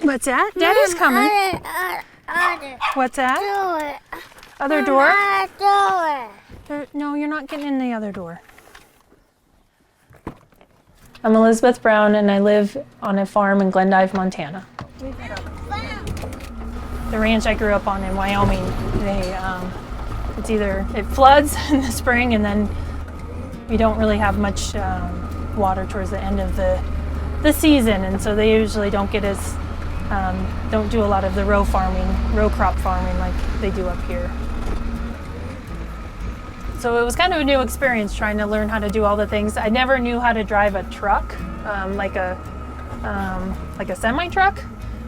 What's that? Daddy's coming. What's that? Other door? No, you're not getting in the other door. I'm Elizabeth Brown, and I live on a farm in Glendive, Montana. The ranch I grew up on in Wyoming, it floods in the spring, and then we don't really have much water towards the end of the season, and so they usually don't do a lot of the row crop farming like they do up here. So it was kind of a new experience trying to learn how to do all the things. I never knew how to drive a truck, like a semi truck.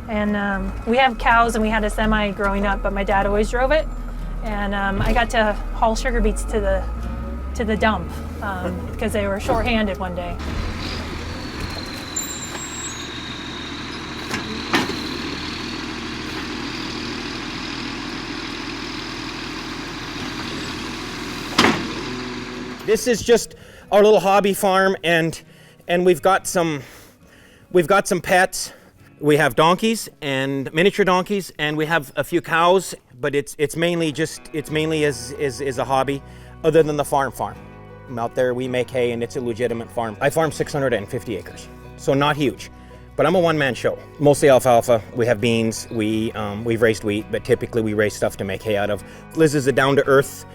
And we have cows and we had a semi growing up, but my dad always drove it. And I got to haul sugar beets to the dump because they were short-handed one day. This is just our little hobby farm, and we've got some pets. We have donkeys and miniature donkeys, and we have a few cows, but it's mainly as a hobby, other than the farm. Out there we make hay, and it's a legitimate farm. I farm 650 acres, so not huge, but I'm a one-man show. Mostly alfalfa. We have beans. We've raised wheat, but typically we raise stuff to make hay out of. Liz is a down-to-earth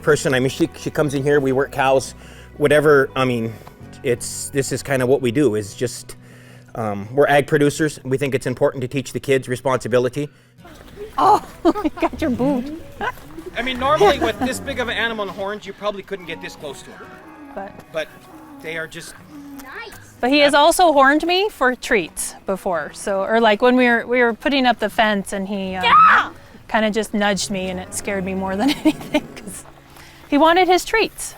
person. I mean, she comes in here, we work cows, whatever. I mean, this is kind of what we do, is just, we're ag producers. We think it's important to teach the kids responsibility. Oh, you got your boot. I mean, normally with this big of an animal and horns, you probably couldn't get this close to her. But they are just nice. But he has also horned me for treats before. So, or like when we were putting up the fence, and he kind of just nudged me, and it scared me more than anything because he wanted his treats.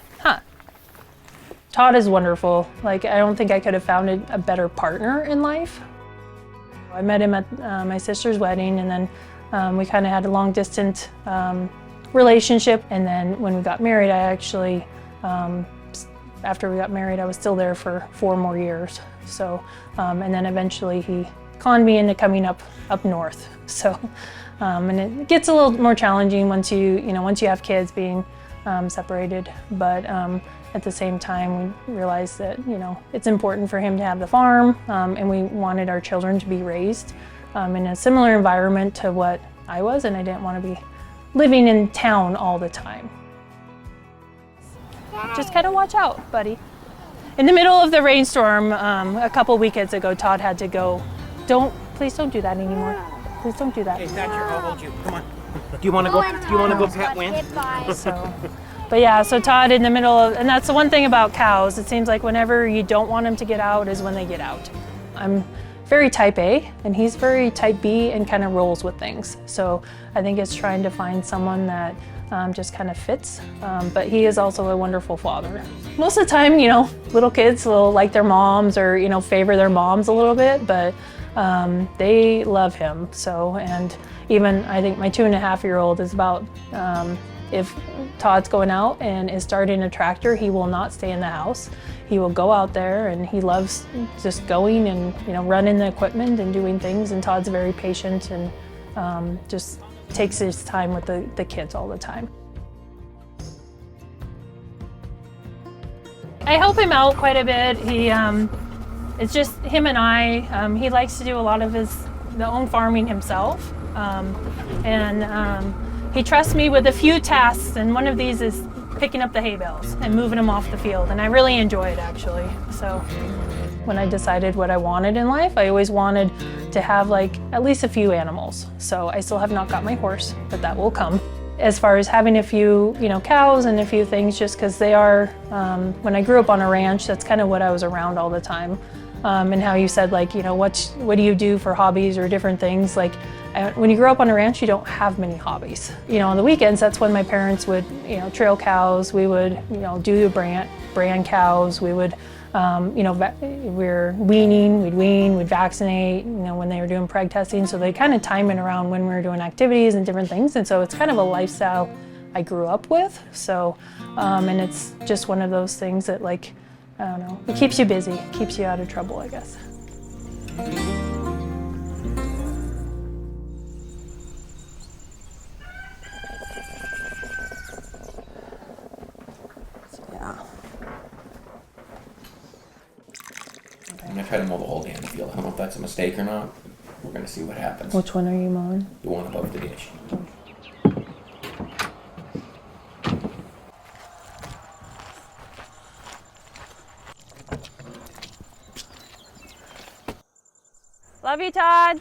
Todd is wonderful. Like, I don't think I could have found a better partner in life. I met him at my sister's wedding, and then we kind of had a long distance relationship. And then when we got married, after we got married, I was still there for 4 more years. So, and then eventually he conned me into coming up north. So, and it gets a little more challenging once you have kids being separated. But at the same time, we realized that, it's important for him to have the farm, and we wanted our children to be raised in a similar environment to what I was, and I didn't want to be living in town all the time. Just kind of watch out, buddy. In the middle of the rainstorm, a couple weekends ago, Todd had to go. Please don't do that anymore. Please don't do that. Hey, Thatcher, I'll hold you. Come on. Do you want to go pet Win? But yeah, so Todd in the middle of, and that's the one thing about cows, it seems like whenever you don't want them to get out is when they get out. I'm very type A, and he's very type B and kind of rolls with things. So I think it's trying to find someone that just kind of fits, but he is also a wonderful father. Most of the time, little kids will like their moms or, favor their moms a little bit, but they love him. So, and even I think my 2.5-year-old is about, if Todd's going out and is starting a tractor, he will not stay in the house. He will go out there, and he loves just going and running the equipment and doing things. And Todd's very patient and just takes his time with the kids all the time. I help him out quite a bit. It's just him and I. He likes to do a lot of the own farming himself, and he trusts me with a few tasks, and one of these is picking up the hay bales and moving them off the field, and I really enjoy it, actually. So when I decided what I wanted in life, I always wanted to have at least a few animals. So I still have not got my horse, but that will come. As far as having a few, cows and a few things, just because they are, when I grew up on a ranch, that's kind of what I was around all the time. And how you said, what do you do for hobbies or different things? When you grow up on a ranch, you don't have many hobbies. On the weekends, that's when my parents would, trail cows. We would, do brand cows. We would, we're weaning, we'd vaccinate, when they were doing preg testing. So they kind of time it around when we were doing activities and different things. And so it's kind of a lifestyle I grew up with. So, and it's just one of those things that I don't know, it keeps you busy, keeps you out of trouble, I guess. I'm gonna try to mow the whole damn field. I don't know if that's a mistake or not. We're gonna see what happens. Which one are you mowing? The one above the ditch. Love you, Todd.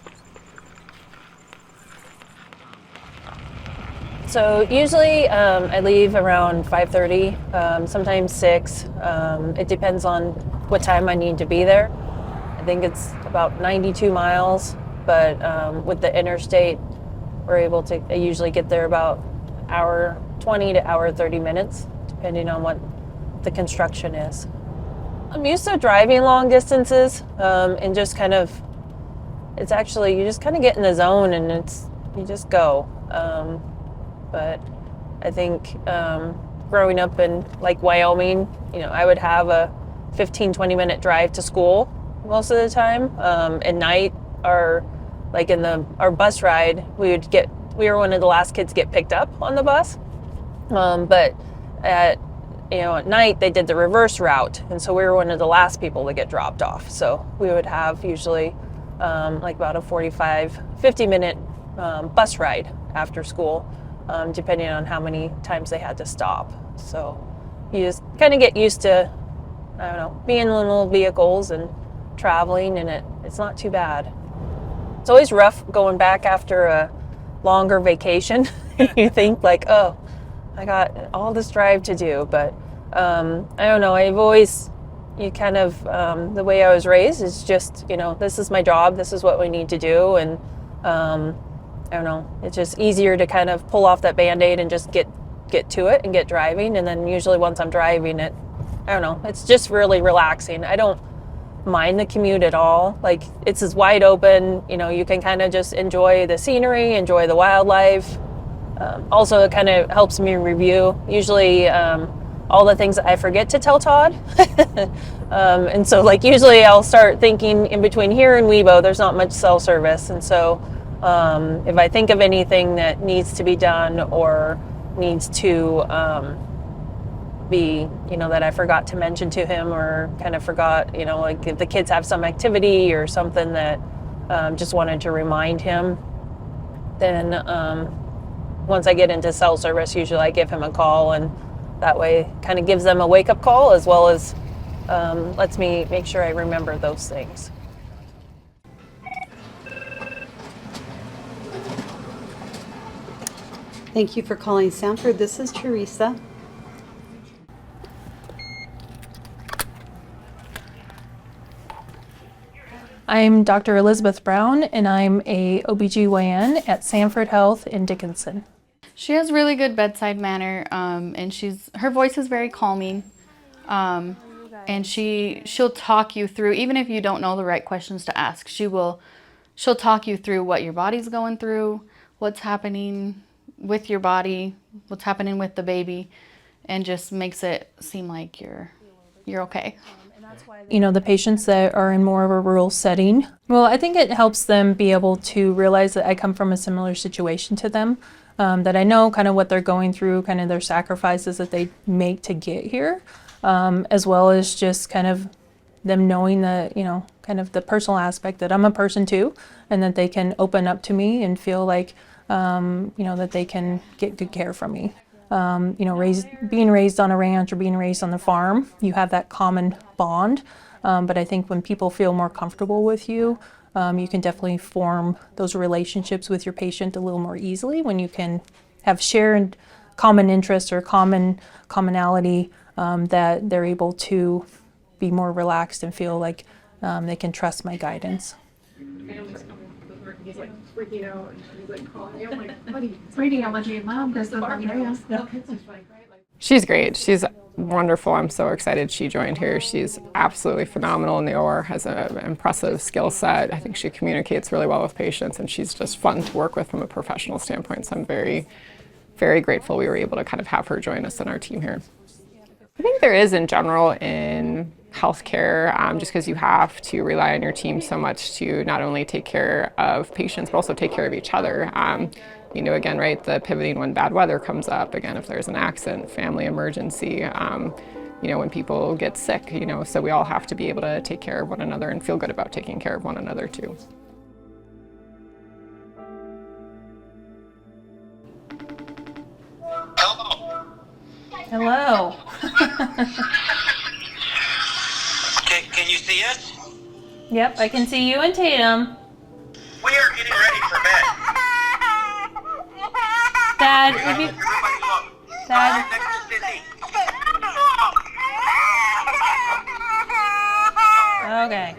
So usually I leave around 5:30, sometimes 6. It depends on what time I need to be there. I think it's about 92 miles, but with the interstate, we're able to usually get there about hour 20 to hour 30 minutes, depending on what the construction is. I'm used to driving long distances and just kind of, it's actually, you just kind of get in the zone and you just go. But I think growing up in like Wyoming, I would have a 15-20 minute drive to school most of the time. At night, our bus ride, we were one of the last kids to get picked up on the bus. But at night they did the reverse route, and so we were one of the last people to get dropped off. So we would have usually like about a 45-50 minute bus ride after school, depending on how many times they had to stop. So you just kind of get used to, I don't know, being in little vehicles and traveling, and it's not too bad. It's always rough going back after a longer vacation. You think like, oh, I got all this drive to do, but I don't know, the way I was raised is just, this is my job, this is what we need to do, and I don't know, it's just easier to kind of pull off that Band-Aid and just get to it and get driving. And then usually once I'm driving it, I don't know, it's just really relaxing. I don't mind the commute at all. Like, it's as wide open, you can kind of just enjoy the scenery, enjoy the wildlife. Also, it kind of helps me review usually all the things that I forget to tell Todd. And so like usually I'll start thinking in between here and Webo, there's not much cell service. And so if I think of anything that needs to be done or needs to be, that I forgot to mention to him, or kind of forgot, like if the kids have some activity or something that just wanted to remind him, then once I get into cell service, usually I give him a call, and that way kind of gives them a wake-up call, as well as lets me make sure I remember those things. Thank you for calling Sanford. This is Teresa. I'm Dr. Elizabeth Brown, and I'm a OB-GYN at Sanford Health in Dickinson. She has really good bedside manner, and her voice is very calming, and she'll talk you through, even if you don't know the right questions to ask, she'll talk you through what your body's going through, what's happening with your body, what's happening with the baby, and just makes it seem like you're okay. The patients that are in more of a rural setting, well, I think it helps them be able to realize that I come from a similar situation to them, that I know kind of what they're going through, kind of their sacrifices that they make to get here, as well as just kind of them knowing that, kind of the personal aspect that I'm a person too, and that they can open up to me and feel like, that they can get good care from me. Being raised on a ranch or being raised on the farm, you have that common bond. But I think when people feel more comfortable with you, you can definitely form those relationships with your patient a little more easily when you can have shared common interests or commonality, that they're able to be more relaxed and feel like they can trust my guidance. He's like freaking out, and he's like calling. I'm like, buddy, it's raining. I'm like, Mom, there's the farm area. She's great. She's wonderful. I'm so excited she joined here. She's absolutely phenomenal in the OR, has an impressive skill set. I think she communicates really well with patients, and she's just fun to work with from a professional standpoint. So I'm very, very grateful we were able to kind of have her join us on our team here. I think there is in general in healthcare, just because you have to rely on your team so much to not only take care of patients, but also take care of each other. You know, again, right, the pivoting when bad weather comes up, again, if there's an accident, family emergency, you know, when people get sick, you know, so we all have to be able to take care of one another and feel good about taking care of one another too. Hello. Can you see us? Yep, I can see you and Tatum. We are getting ready for bed. Dad, if you, Everybody look. Dad, Next to Sydney. okay.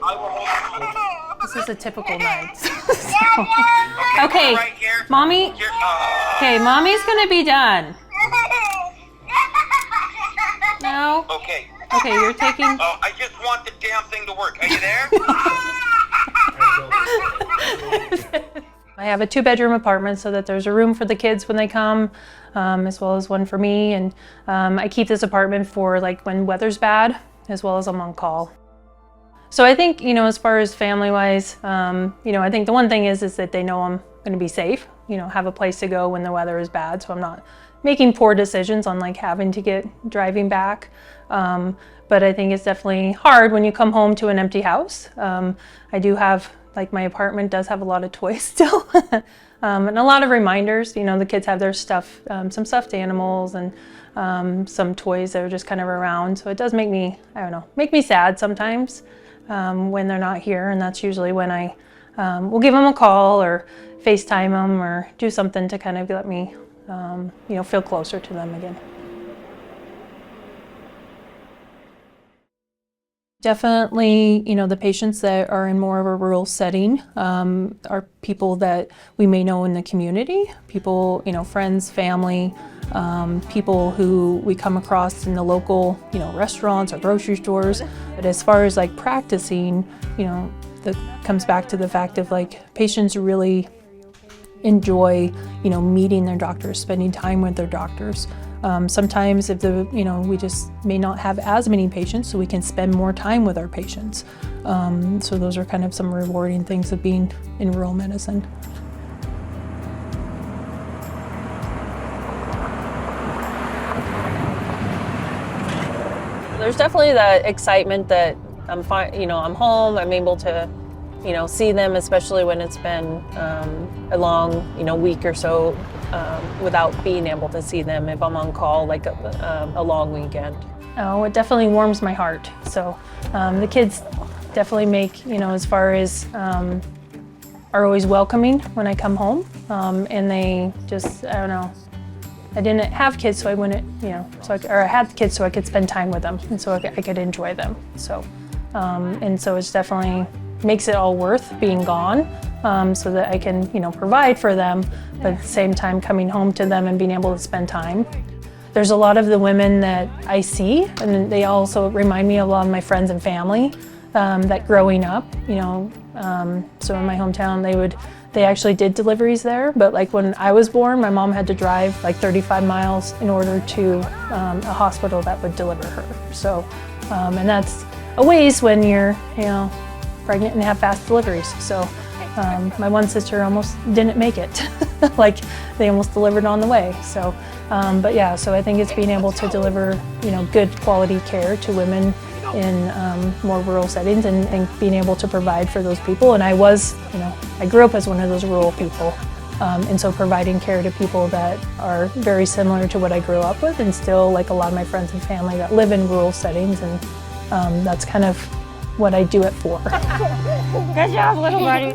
I will hold This is a typical night. you. Okay, Right here. Mommy, Here, okay, Mommy's gonna be done. No? okay. Okay, you're taking, Oh, I just want the damn thing to work. Are you there? I have a 2-bedroom apartment so that there's a room for the kids when they come, as well as one for me. And I keep this apartment for like when weather's bad, as well as I'm on call. So I think, you know, as far as family-wise, you know, I think the one thing is that they know I'm going to be safe, you know, have a place to go when the weather is bad, so I'm not making poor decisions on like having to get driving back. But I think it's definitely hard when you come home to an empty house. I do have, like my apartment does have a lot of toys still, and a lot of reminders. You know, the kids have their stuff, some stuffed animals and some toys that are just kind of around. So it does make me, I don't know, make me sad sometimes when they're not here. And that's usually when I will give them a call or FaceTime them or do something to kind of let me, you know, feel closer to them again. Definitely, you know, the patients that are in more of a rural setting are people that we may know in the community, people, you know, friends, family, people who we come across in the local, you know, restaurants or grocery stores. But as far as like practicing, you know, that comes back to the fact of like patients really enjoy, you know, meeting their doctors, spending time with their doctors. Sometimes if you know, we just may not have as many patients, so we can spend more time with our patients. So those are kind of some rewarding things of being in rural medicine. There's definitely that excitement that I'm fine, you know, I'm home, I'm able to, you know, see them, especially when it's been a long, you know, week or so without being able to see them if I'm on call, like a long weekend. Oh, it definitely warms my heart. So the kids definitely make, you know, as far as are always welcoming when I come home, and they just, I don't know, I didn't have kids, so I wouldn't, you know, or I had kids so I could spend time with them, and so I could enjoy them. So, and so it's definitely makes it all worth being gone, so that I can, you know, provide for them, but at the same time coming home to them and being able to spend time. There's a lot of the women that I see, and they also remind me of a lot of my friends and family that growing up, you know, so in my hometown they actually did deliveries there, but like when I was born, my mom had to drive like 35 miles in order to a hospital that would deliver her. So, and that's a ways when you're, you know, pregnant and have fast deliveries. So my one sister almost didn't make it. Like they almost delivered on the way. So, but yeah, so I think it's being able to deliver, you know, good quality care to women in more rural settings and being able to provide for those people. And I was, you know, I grew up as one of those rural people. And so providing care to people that are very similar to what I grew up with, and still like a lot of my friends and family that live in rural settings, and that's kind of what I do it for. Good job, little buddy.